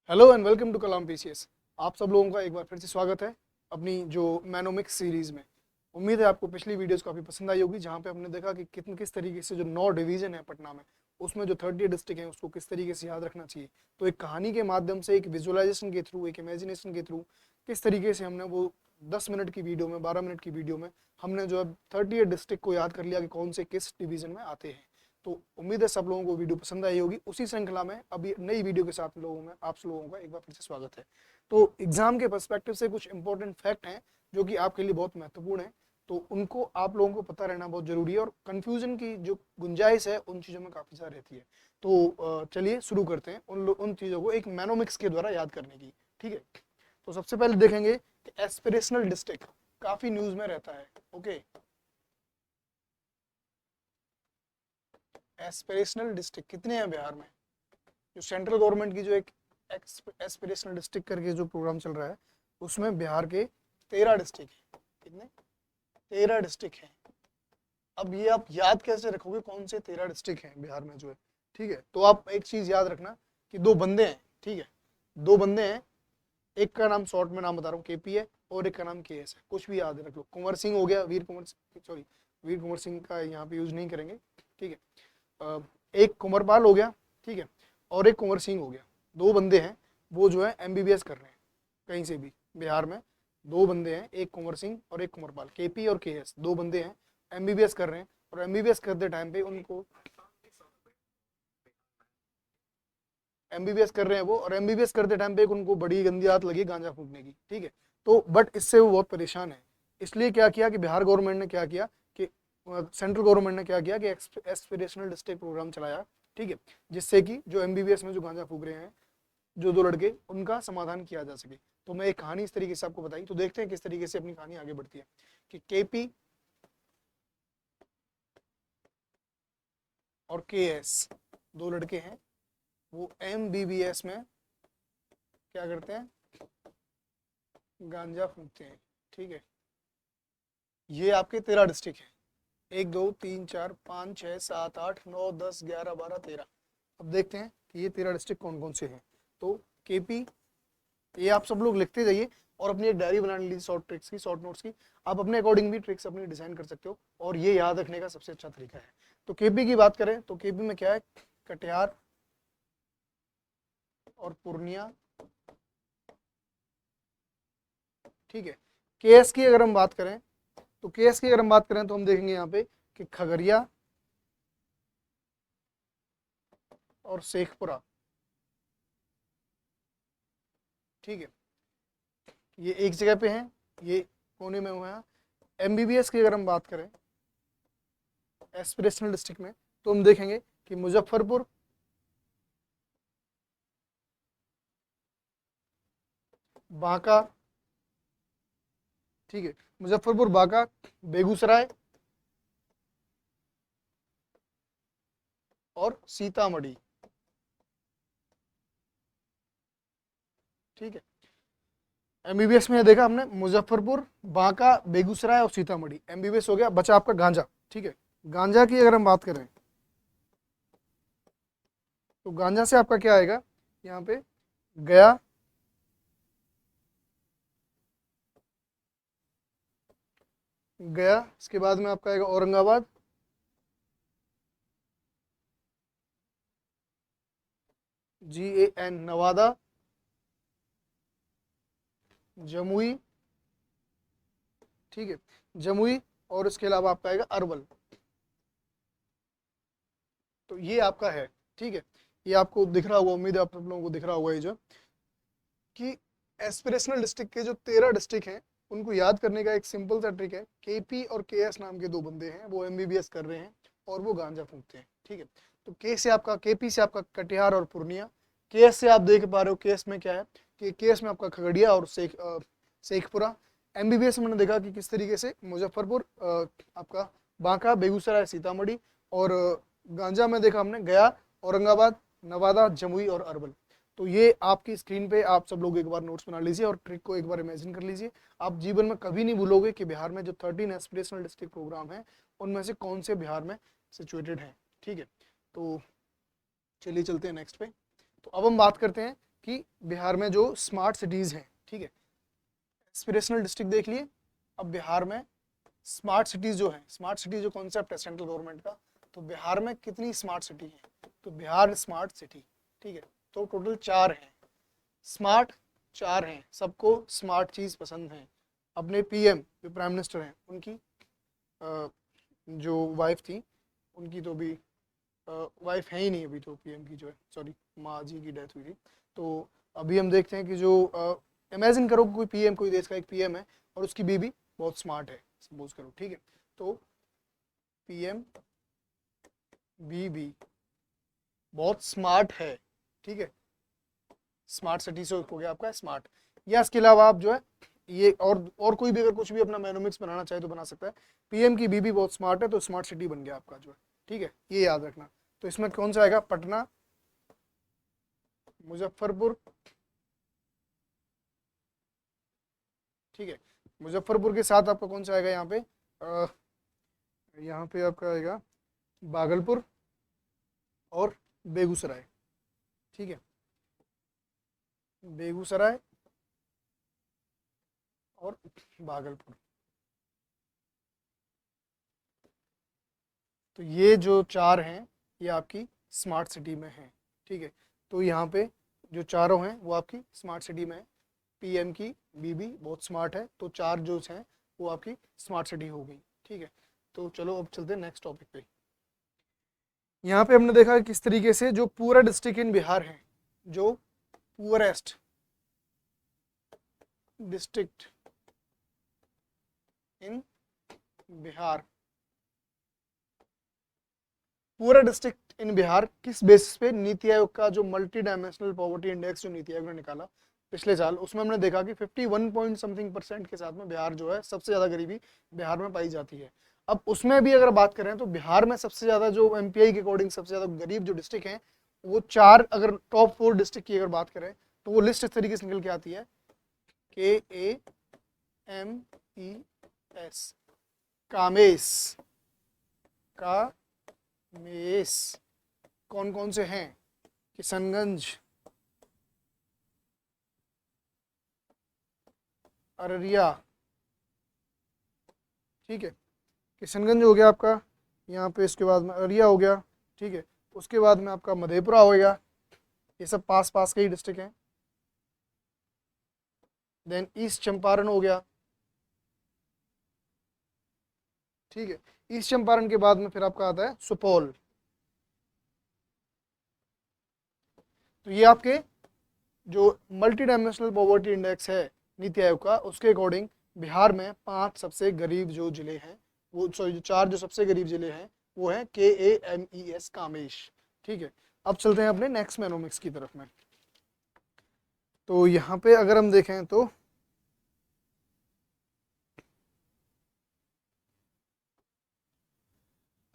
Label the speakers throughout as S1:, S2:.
S1: Hello and welcome to Kalam PCS. आप सब लोगों का एक बार फिर से स्वागत है अपनी जो मैनोमिक्स सीरीज में। उम्मीद है आपको पिछली वीडियोस काफ़ी पसंद आई होगी, जहाँ पे हमने देखा कि किस तरीके से जो 9 डिवीजन है पटना में, उसमें जो 30 डिस्ट्रिक्ट हैं उसको किस तरीके से याद रखना चाहिए। तो एक कहानी के माध्यम से, एक विजुअलाइजेशन के थ्रू, एक इमेजिनेशन के थ्रू किस तरीके से हमने वो 10 मिनट की वीडियो में, 12 मिनट की वीडियो में हमने जो है 30 डिस्ट्रिक्ट को याद कर लिया कि कौन से किस डिवीजन में आते हैं। तो उम्मीद है सब लोगों को वीडियो पसंद आई होगी। उसी श्रृंखला में अभी नई वीडियो के साथ लोगों में आप लोगों का एक बार फिर से स्वागत है। तो एग्जाम के पर्सपेक्टिव से कुछ इंपॉर्टेंट फैक्ट हैं जो कि आपके लिए बहुत महत्वपूर्ण है, तो उनको आप लोगों को पता रहना बहुत जरूरी है, और कंफ्यूजन की जो गुंजाइश है उन चीज़ों में काफ़ी ज़्यादा रहती है। तो चलिए शुरू करते हैं उन चीज़ों को एक मैनोमिक्स के द्वारा याद करने की। ठीक है, तो सबसे पहले देखेंगे कि एस्पिरेशनल डिस्ट्रिक्ट काफ़ी न्यूज़ में रहता है। ओके, एस्पिरेशनल डिस्ट्रिक्ट कितने हैं बिहार में? जो सेंट्रल गवर्नमेंट की जो एक एस्पिरेशनल डिस्ट्रिक्ट करके जो प्रोग्राम चल रहा है, उसमें बिहार के 13 डिस्ट्रिक्ट हैं। कितने? 13 डिस्ट्रिक्ट हैं। अब ये आप याद कैसे रखोगे कौन से 13 डिस्ट्रिक्ट हैं बिहार में जो है? ठीक है, तो आप एक चीज याद रखना कि दो बंदे हैं। ठीक है, दो बंदे हैं, एक का नाम शॉर्ट में नाम बता रहा हूँ केपी है, और एक का नाम केएस है। कुछ भी याद रख लो, कुंवर सिंह हो गया, वीर कुंवर, सॉरी वीर कुंवर सिंह का यहाँ पे यूज नहीं करेंगे। ठीक है, एक कुंवरपाल हो गया, ठीक है, और एक कुंवर सिंह हो गया। दो बंदे हैं, वो जो है एमबीबीएस कर रहे हैं कहीं से भी बिहार में। दो बंदे हैं, एक कुंवर सिंह और एक कुंवरपाल, केपी और केएस, दो बंदे हैं, एमबीबीएस कर रहे हैं। और एमबीबीएस करते टाइम पे उनको एमबीबीएस कर रहे हैं वो, और एमबीबीएस करते टाइम पे उनको बड़ी गंदी आदत लगी गांजा फूकने की। ठीक है, तो बट इससे वो बहुत परेशान है। इसलिए क्या किया कि बिहार गवर्नमेंट ने क्या किया कि सेंट्रल गवर्नमेंट ने क्या किया कि एस्पिरेशनल डिस्ट्रिक्ट प्रोग्राम चलाया। ठीक है, जिससे कि जो एमबीबीएस में जो गांजा फूक रहे हैं जो दो लड़के, उनका समाधान किया जा सके। तो मैं एक कहानी इस तरीके से आपको बताई, तो देखते हैं किस तरीके से अपनी कहानी आगे बढ़ती है। कि केपी और केएस दो लड़के हैं, वो एमबीबीएस में क्या करते हैं? गांजा फूकते हैं। ठीक है, ये आपके 13 डिस्ट्रिक्ट हैं। 1 2 3 4 5 6 7 8 9 10 11 12 13। अब देखते हैं कि ये 13 डिस्ट्रिक्ट कौन कौन से हैं। तो केपी, ये आप सब लोग लिखते जाइए और अपनी एक डायरी बना लीजिए शॉर्ट ट्रिक्स की, शॉर्ट नोट्स की। आप अपने अकॉर्डिंग भी ट्रिक्स अपनी डिजाइन कर सकते हो, और ये याद रखने का सबसे अच्छा तरीका है। तो केपी की बात करें तो केपी में क्या है? कटिहार और पूर्णिया। ठीक है, केएस की अगर हम बात करें तो केएस की अगर हम बात करें तो हम देखेंगे यहाँ पे कि खगड़िया और शेखपुरा। ठीक है, ये एक जगह पे हैं, ये कोने में हुआ है। एमबीबीएस की अगर हम बात करें एस्पिरेशनल डिस्ट्रिक्ट में, तो हम देखेंगे कि मुजफ्फरपुर, बांका। ठीक है, मुजफ्फरपुर, बांका, बेगूसराय और सीतामढ़ी। ठीक है, एमबीबीएस में देखा हमने मुजफ्फरपुर, बांका, बेगूसराय और सीतामढ़ी। एमबीबीएस हो गया, बचा आपका गांजा। ठीक है, गांजा की अगर हम बात करें तो गांजा से आपका क्या आएगा यहाँ पे? गया, गया, इसके बाद में आपका आएगा औरंगाबाद, GAN नवादा, जमुई। ठीक है, जमुई, और इसके अलावा आपका आएगा अरवल। तो ये आपका है। ठीक है, ये आपको दिख रहा होगा, उम्मीद है आप सब लोगों को दिख रहा होगा ये जो कि एस्पिरेशनल डिस्ट्रिक्ट के जो 13 डिस्ट्रिक्ट हैं उनको याद करने का एक सिंपल सा ट्रिक है। केपी और केएस नाम के दो बंदे हैं, वो एमबीबीएस कर रहे हैं और वो गांजा फूकते हैं। ठीक है, तो के से आपका, केपी से आपका कटिहार और पूर्णिया। केएस से आप देख पा रहे हो केएस में क्या है कि केएस में आपका खगड़िया और शेखपुरा। एमबीबीएस मैंने देखा कि किस तरीके से मुजफ्फरपुर, आपका बांका, बेगूसराय, सीतामढ़ी, और गांजा में देखा हमने गया, औरंगाबाद, नवादा, जमुई और अरवल। तो ये आपकी स्क्रीन पे आप सब लोग एक बार नोट्स बना लीजिए और ट्रिक को एक बार इमेजिन कर लीजिए। आप जीवन में कभी नहीं भूलोगे कि बिहार में जो 13 एस्पिरेशनल डिस्ट्रिक्ट प्रोग्राम है उनमें से कौन से बिहार में सिचुएटेड है। ठीक है, तो चलिए चलते हैं नेक्स्ट पे। तो अब हम बात करते हैं कि बिहार में जो स्मार्ट सिटीज़ हैं, ठीक है, एस्पिरेशनल डिस्ट्रिक्ट देख लिए। अब बिहार में स्मार्ट सिटीज़ जो हैं, स्मार्ट सिटी जो कॉन्सेप्ट है सेंट्रल गवर्नमेंट का, तो बिहार में कितनी स्मार्ट सिटी है, तो बिहार स्मार्ट सिटी, ठीक है, तो टोटल 4 हैं स्मार्ट, 4 हैं, सबको स्मार्ट चीज़ पसंद है। अपने पीएम जो प्राइम मिनिस्टर हैं उनकी जो वाइफ थी, उनकी तो भी वाइफ है ही नहीं अभी, तो पीएम की जो है, सॉरी, माँ जी की डेथ हुई थी। तो अभी हम देखते हैं कि जो इमेजिन करो कोई पीएम, कोई देश का एक पीएम है और उसकी बीवी बहुत स्मार्ट है, सपोज करो, ठीक है, तो पीएम बीवी बहुत स्मार्ट है, ठीक है, स्मार्ट सिटी से हो गया आपका स्मार्ट। या इसके अलावा आप जो है ये और कोई भी अगर कुछ भी अपना मेनोमिक्स बनाना चाहे तो बना सकता है। पीएम की बीबी बहुत स्मार्ट है तो स्मार्ट सिटी बन गया आपका जो है, ठीक है, ये याद रखना। तो इसमें कौन सा आएगा, पटना, मुजफ्फरपुर, ठीक है, मुजफ्फरपुर के साथ आपका कौन सा आएगा यहाँ पे, यहाँ पे आपका आएगा भागलपुर और बेगूसराय, ठीक है, बेगूसराय और भागलपुर। तो ये जो 4 हैं ये आपकी स्मार्ट सिटी में हैं, ठीक है, तो यहाँ पे जो चारों हैं वो आपकी स्मार्ट सिटी में है। पीएम की बीबी बहुत स्मार्ट है, तो 4 जो हैं वो आपकी स्मार्ट सिटी हो गई, ठीक है। तो चलो अब चलते हैं नेक्स्ट टॉपिक पे। यहाँ पे हमने देखा किस तरीके से जो पूरा डिस्ट्रिक्ट इन बिहार है, जो पुअरेस्ट डिस्ट्रिक्ट इन बिहार, पूरा डिस्ट्रिक्ट इन बिहार किस बेसिस पे, नीति आयोग का जो मल्टी डायमेंशनल पॉवर्टी इंडेक्स जो नीति आयोग ने निकाला पिछले साल, उसमें हमने देखा कि 51 पॉइंट समथिंग % के साथ में बिहार जो है सबसे ज़्यादा गरीबी बिहार में पाई जाती है। अब उसमें भी अगर बात करें तो बिहार में सबसे ज़्यादा जो एमपीआई के अकॉर्डिंग सबसे ज़्यादा गरीब जो डिस्ट्रिक्ट हैं वो 4, अगर टॉप 4 डिस्ट्रिक्ट की अगर बात करें तो वो लिस्ट इस तरीके से निकल के आती है, KAMES, कामेस, कामेस, कौन कौन से हैं, किशनगंज, अररिया, ठीक है, किशनगंज हो गया आपका यहाँ पे, इसके बाद में अररिया हो गया, ठीक है, उसके बाद में आपका मधेपुरा हो गया, ये सब पास पास के ही डिस्ट्रिक्ट हैं। देन ईस्ट चंपारण हो गया, ठीक है, ईस्ट चंपारण के बाद में फिर आपका आता है सुपौल। तो ये आपके जो मल्टी डायमेंशनल पॉवर्टी इंडेक्स है नीति आयोग का, उसके अकॉर्डिंग बिहार में 5 सबसे गरीब जो जिले हैं, वो सॉरी जो 4 जो सबसे गरीब जिले हैं वो है KAMES, कामेश, ठीक है। अब चलते हैं अपने नेक्स्ट मैनोमिक्स की तरफ में। तो यहाँ पे अगर हम देखें तो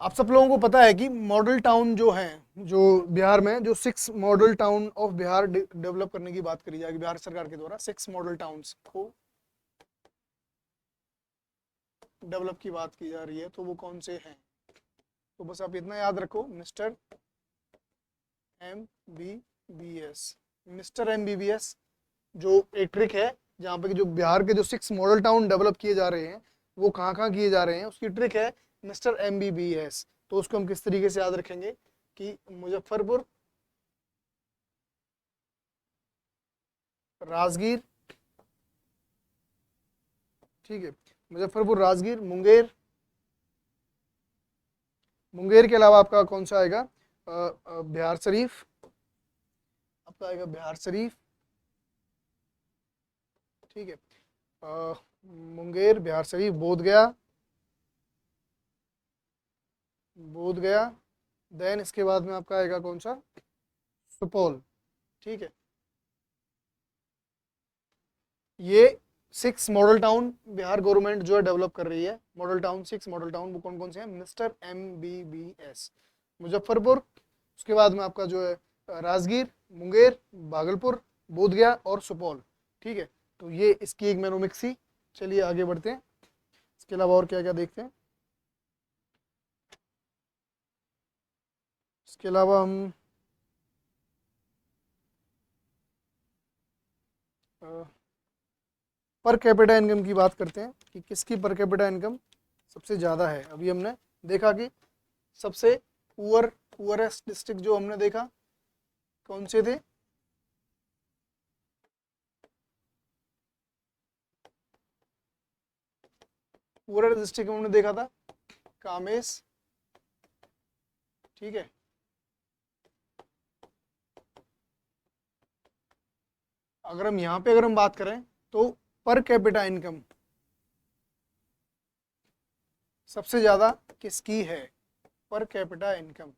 S1: आप सब लोगों को पता है कि मॉडल टाउन जो है, जो बिहार में जो 6 model town of Bihar develop करने की बात करी जाएगी बिहार सरकार के द्वारा, 6 मॉडल टाउन्स को डेवलप की बात की जा रही है, तो वो कौन से हैं, तो बस आप इतना याद रखो, मिस्टर MBBS, मिस्टर MBBS जो एक ट्रिक है, जहाँ पे जो बिहार के जो 6 मॉडल टाउन डेवलप किए जा रहे हैं वो कहाँ कहाँ किए जा रहे हैं, उसकी ट्रिक है मिस्टर MBBS। तो उसको हम किस तरीके से याद रखेंगे कि मुजफ्फरपुर, राजगीर, ठीक है, मुजफ्फरपुर, राजगीर, मुंगेर, मुंगेर के अलावा आपका कौन सा आएगा, बिहार शरीफ, आपका आएगा बिहार शरीफ, ठीक है, मुंगेर, बिहार शरीफ, बोध गया, बोध गया, देन इसके बाद में आपका आएगा कौन सा, सुपौल, ठीक है। ये 6 मॉडल टाउन बिहार गवर्नमेंट जो है डेवलप कर रही है, मॉडल टाउन 6 मॉडल टाउन, वो कौन कौन से हैं, मिस्टर MBBS, मुजफ्फरपुर, उसके बाद में आपका जो है राजगीर, मुंगेर, भागलपुर, बोधगया और सुपौल, ठीक है। तो ये इसकी एक मैनोमिक्स थी। चलिए आगे बढ़ते हैं, इसके अलावा और क्या क्या देखते हैं। इसके अलावा हम पर कैपिटा इनकम की बात करते हैं कि किसकी पर कैपिटा इनकम सबसे ज़्यादा है। अभी हमने देखा कि सबसे पुअरेस्ट डिस्ट्रिक्ट जो हमने देखा कौन से थे, पुअरेस्ट डिस्ट्रिक्ट हमने देखा था कामेश, ठीक है। अगर हम यहाँ पे अगर हम बात करें तो पर कैपिटा इनकम सबसे ज्यादा किसकी है, पर कैपिटा इनकम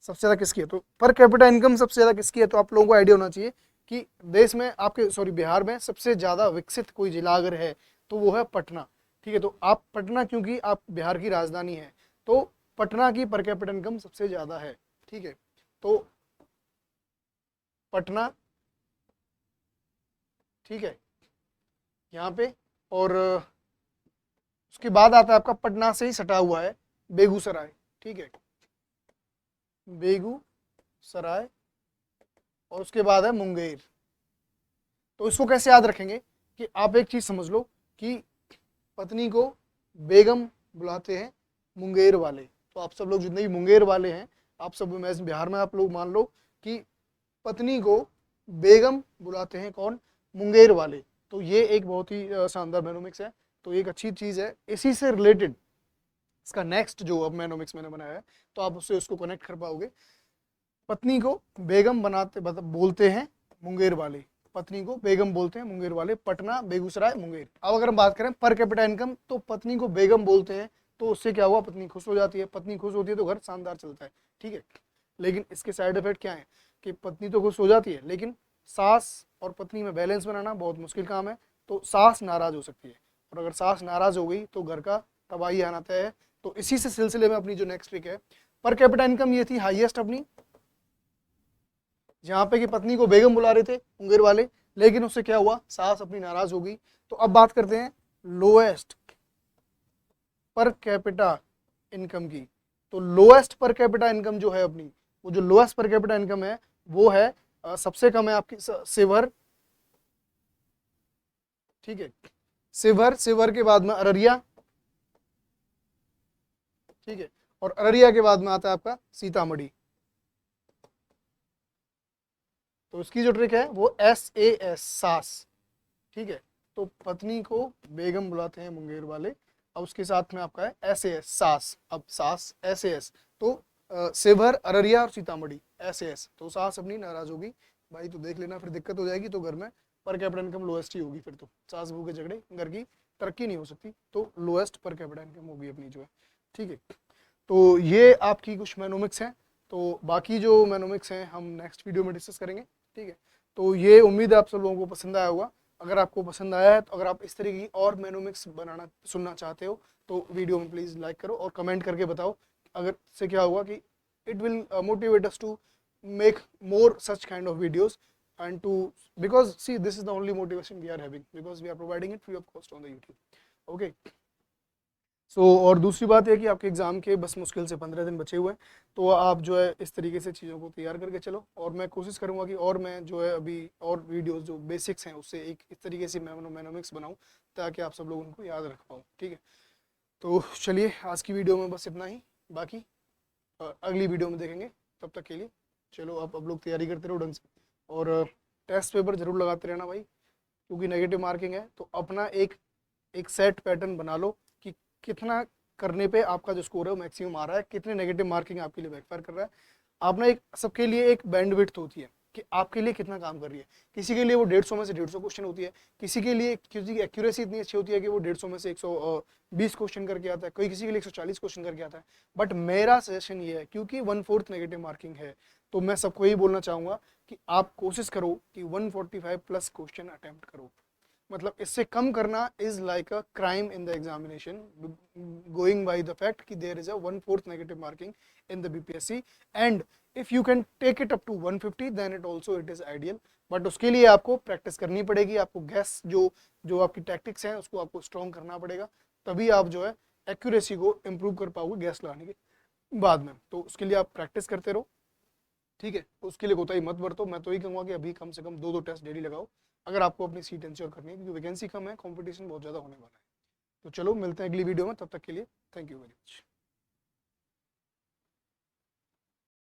S1: सबसे ज्यादा किसकी है, तो पर कैपिटा इनकम सबसे ज्यादा किसकी है, तो आप लोगों को आइडिया होना चाहिए कि देश में आपके बिहार में सबसे ज्यादा विकसित कोई जिला अगर है तो वो है पटना, ठीक है। तो आप पटना, क्योंकि आप बिहार की राजधानी है, तो पटना की पर कैपिटा इनकम सबसे ज्यादा है, ठीक है। तो पटना, ठीक है, यहाँ पे। और उसके बाद आता है आपका पटना से ही सटा हुआ है बेगूसराय, ठीक है, बेगूसराय। और उसके बाद है मुंगेर। तो इसको कैसे याद रखेंगे कि आप एक चीज समझ लो कि पत्नी को बेगम बुलाते हैं मुंगेर वाले। तो आप सब लोग जितने भी मुंगेर वाले हैं, आप सब मैं बिहार में आप लोग मान लो कि पत्नी को बेगम बुलाते हैं कौन, मुंगेर वाले। तो ये एक बहुत ही शानदार मैनोमिक्स है। तो एक अच्छी चीज है, इसी से रिलेटेड इसका नेक्स्ट जो अब मैनोमिक्स मैंने बनाया है, तो आप उससे उसको कनेक्ट कर पाओगे। पत्नी को बेगम बनाते बोलते हैं मुंगेर वाले, पत्नी को बेगम बोलते हैं मुंगेर वाले, पटना, बेगूसराय, मुंगेर। अब अगर हम बात करें पर कैपिटा इनकम, तो पत्नी को बेगम बोलते हैं तो उससे क्या हुआ, पत्नी खुश हो जाती है, पत्नी खुश होती है तो घर शानदार चलता है, ठीक है। लेकिन इसके साइड इफेक्ट क्या है कि पत्नी तो खुश हो जाती है, लेकिन सास और पत्नी में बैलेंस बनाना बहुत मुश्किल काम है। तो सास नाराज हो सकती है, और अगर सास नाराज हो गई तो घर का तबाही आना तय है। तो इसी से सिलसिले में अपनी जो नेक्स्ट ट्रिक है, पर कैपिटा इनकम ये थी हाईएस्ट अपनी, जहां पे कि पत्नी को बेगम बुला रहे थे मुंगेर वाले, लेकिन उससे क्या हुआ, सास अपनी नाराज हो गई। तो अब बात करते हैं लोएस्ट पर कैपिटा इनकम की। तो लोएस्ट पर कैपिटा इनकम जो है अपनी, वो जो लोएस्ट पर कैपिटा इनकम है वो है सबसे कम है आपकी शिवहर, ठीक है, शिवहर, शिवहर के बाद में अररिया, ठीक है, और अररिया के बाद में आता है आपका सीतामढ़ी। तो इसकी जो ट्रिक है वो SAS, सास, ठीक है। तो पत्नी को बेगम बुलाते हैं मुंगेर वाले, अब उसके साथ में आपका है SAS, सास। अब सास SAS, तो शिवहर, अररिया और सीतामढ़ी SAS। तो सास अपनी नाराज होगी भाई, तो देख लेना फिर दिक्कत हो जाएगी, तो घर में पर कैपिटा इनकम लोएस्ट ही होगी, फिर तो सास बहू के झगड़े, घर की तरक्की नहीं हो सकती। तो लोएस्ट पर कैपिटा इनकम होगी अपनी जो है, ठीक है। तो ये आपकी कुछ मैनोमिक्स हैं। तो बाकी जो मैनोमिक्स हैं हम नेक्स्ट वीडियो में डिस्कस करेंगे, ठीक है। तो ये उम्मीद है आप सब लोगों को पसंद आया होगा। अगर आपको पसंद आया है, तो अगर आप इस तरीके की और मैनोमिक्स बनाना सुनना चाहते हो, तो वीडियो में प्लीज़ लाइक करो और कमेंट करके बताओ। अगर से क्या होगा कि it will motivate us to make more such kind of videos, and to, because see, this is the only motivation we are having, because we are providing it free of cost on the YouTube, okay। और दूसरी बात है कि आपके exam के बस मुश्किल से 15 दिन बचे हुए हैं, तो आप जो है इस तरीके से चीज़ों को तैयार करके चलो। और मैं कोशिश करूँगा कि और मैं जो है अभी और वीडियोस जो बेसिक्स हैं उससे एक इस तरीके से मैनोमिक्स बनाऊँ, ताकि आप सब लोग उनको याद रख पाओ, ठीक है। तो चलिए आज की वीडियो में बस इतना ही, बाकी अगली वीडियो में देखेंगे। तब तक के लिए चलो, आप अब लोग तैयारी करते रहो ढंग से, और टेस्ट पेपर जरूर लगाते रहना भाई, क्योंकि नेगेटिव मार्किंग है। तो अपना एक सेट पैटर्न बना लो कि कितना करने पे आपका जो स्कोर है वो मैक्सिमम आ रहा है, कितने नेगेटिव मार्किंग आपके लिए बैकफायर कर रहा है। आपने एक सबके लिए एक बैंडविड्थ होती है कि आपके लिए कितना काम कर रही है। किसी के लिए वो 150 में से 150 क्वेश्चन होती है, किसी के लिए किसी की एक्यूरेसी इतनी अच्छी होती है कि वो 150 में से 120 क्वेश्चन करके आता है, कोई किसी के लिए 140 क्वेश्चन करके आता है। बट मेरा सजेशन ये है, क्योंकि 1/4 नेगेटिव मार्किंग है, तो मैं सबको यही बोलना चाहूँगा कि आप कोशिश करो कि 145 प्लस क्वेश्चन अटेम्प्ट करो। मतलब इससे कम करना is like a crime in the examination, going by the fact कि there is a 1/4 negative marking in the BPSC, and if you can take it up to 150 then it also it is ideal. But उसके लिए आपको practice करनी पड़ेगी, आपको gas जो आपकी tactics हैं उसको आपको स्ट्रॉन्ग करना पड़ेगा, तभी आप जो है एक्यूरेसी को इम्प्रूव कर पाओगे गैस लगाने के बाद में। तो उसके लिए आप प्रैक्टिस करते रहो, ठीक है, उसके लिए कोताही मत बरतो। मैं तो ही कहूँगा कि अभी कम से कम 2-2 टेस्ट डेली लगाओ अगर आपको अपनी सीट इंश्योर करनी है, क्योंकि वैकेंसी कम है, कंपटीशन बहुत ज़्यादा होने वाला है। तो चलो मिलते हैं अगली वीडियो में, तब तक के लिए थैंक यू वेरी मच।